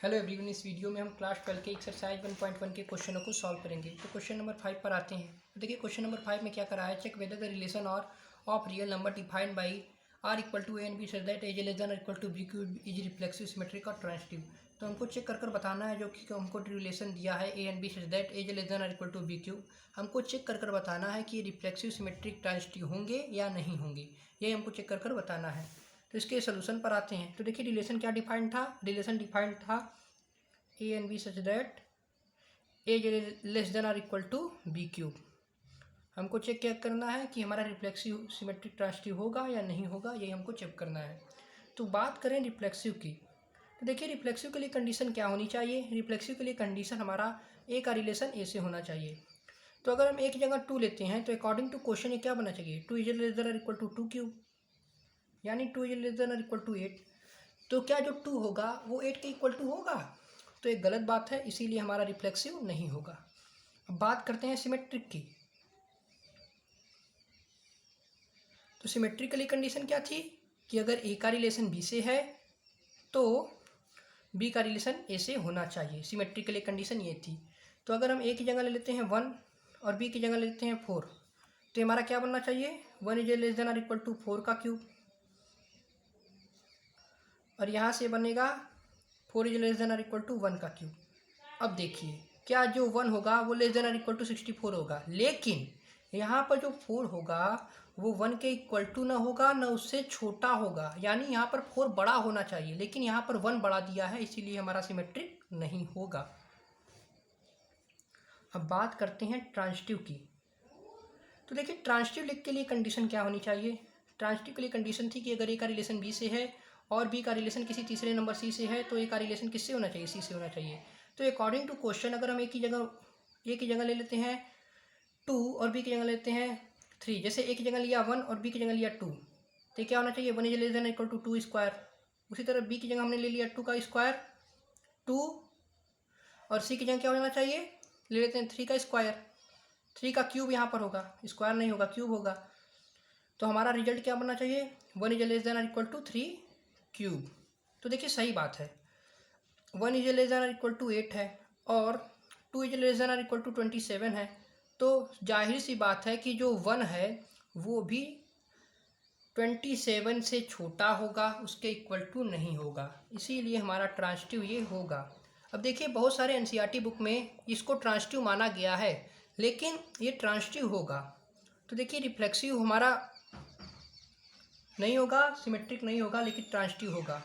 Hello everyone, इस video में हम क्लास 12 के एक्सरसाइज 1.1 के क्वेश्चनों को सॉल्व करेंगे। तो क्वेश्चन नंबर 5 पर आते हैं। तो देखिए क्वेश्चन नंबर 5 में क्या करा है, check whether the relation R of real number defined by R equal to A and B such that A less than equal to B cube is reflexive symmetric और ट्रांजिटिव। तो हमको check कर बताना है, जो कि हमको रिलेशन दिया है A and B such that A less than equal to B cube. हमको चेक कर बताना है कि ये रिफ्लेक्सिव सिमेट्रिक ट्रांजिटिव होंगे या नहीं होंगे, ये हमको चेक कर बताना है। तो इसके सोल्यूशन पर आते हैं। तो देखिए रिलेशन क्या डिफाइंड था, रिलेशन डिफाइंड था A and B such that A less than or equal to B cube. हमको चेक क्या करना है कि हमारा रिफ्लेक्सिव सिमेट्रिक ट्रांजिटिव होगा या नहीं होगा, ये हमको चेक करना है। तो बात करें रिफ्लेक्सिव की, तो देखिए रिफ्लेक्सिव के लिए कंडीशन क्या होनी चाहिए। रिफ्लेक्सिव के लिए कंडीशन हमारा ए का रिलेशन ए से होना चाहिए। तो अगर हम एक जगह टू लेते हैं तो अकॉर्डिंग टू क्वेश्चन ये क्या बना चाहिए, two is less than or equal to two cube, यानी two is less than or equal to 8। तो क्या जो टू होगा वो 8 के इक्वल टू होगा? तो एक गलत बात है, इसीलिए हमारा रिफ्लेक्सिव नहीं होगा। अब बात करते हैं सिमेट्रिक की। तो सिमेट्रिकली कंडीशन क्या थी कि अगर ए का रिलेशन बी से है तो बी का रिलेशन ए से होना चाहिए। सिमेट्रिकली कंडीशन ये थी। तो अगर हम ए की जगह ले लेते हैं 1 और बी की जगह ले लेते हैं 4, तो हमारा क्या बनना चाहिए, 1 is less than or equal to 4 का क्यूब, और यहाँ से बनेगा 4 is less than or equal to 1 का क्यूब। अब देखिए क्या जो 1 होगा वो less than or equal to 64 होगा, लेकिन यहाँ पर जो 4 होगा वो 1 के इक्वल टू ना होगा, ना उससे छोटा होगा, यानी यहाँ पर 4 बड़ा होना चाहिए, लेकिन यहाँ पर 1 बड़ा दिया है, इसीलिए हमारा सिमेट्रिक नहीं होगा। अब बात करते हैं ट्रांजिटिव की। तो देखिए ट्रांजिटिव लिख के लिए कंडीशन क्या होनी चाहिए। ट्रांजिटिव के लिए कंडीशन थी कि अगर ए का रिलेशन बी से है और बी का रिलेशन किसी तीसरे नंबर सी से है तो ए का रिलेशन किससे होना चाहिए, सी से होना चाहिए। तो अकॉर्डिंग टू क्वेश्चन अगर हम ए की जगह ले लेते हैं 2 और बी की जगह लेते हैं 3, जैसे ए की जगह लिया 1 और बी की जगह लिया 2, तो क्या होना चाहिए, 1 is less than equal to 2 square. उसी तरह बी की जगह हमने ले लिया 2 का स्क्वायर 2, और सी की जगह क्या होना चाहिए, ले लेते हैं 3 का स्क्वायर। 3 का क्यूब यहाँ पर होगा, स्क्वायर नहीं होगा, क्यूब होगा। तो हमारा रिजल्ट क्या बनना चाहिए, 1 is less than equal to 3 cube. तो देखिए सही बात है, 1 is less than equal to 8 है और 2 is less than equal to 27 है। तो जाहिर सी बात है कि जो 1 है वो भी 27 से छोटा होगा, उसके इक्वल टू नहीं होगा, इसीलिए हमारा ट्रांजिटिव ये होगा। अब देखिए बहुत सारे एनसीईआरटी बुक में इसको ट्रांजिटिव माना गया है, लेकिन ये ट्रांजिटिव होगा। तो देखिए रिफ्लेक्सिव हमारा नहीं होगा, सिमेट्रिक नहीं होगा, लेकिन ट्रांजिटिव होगा।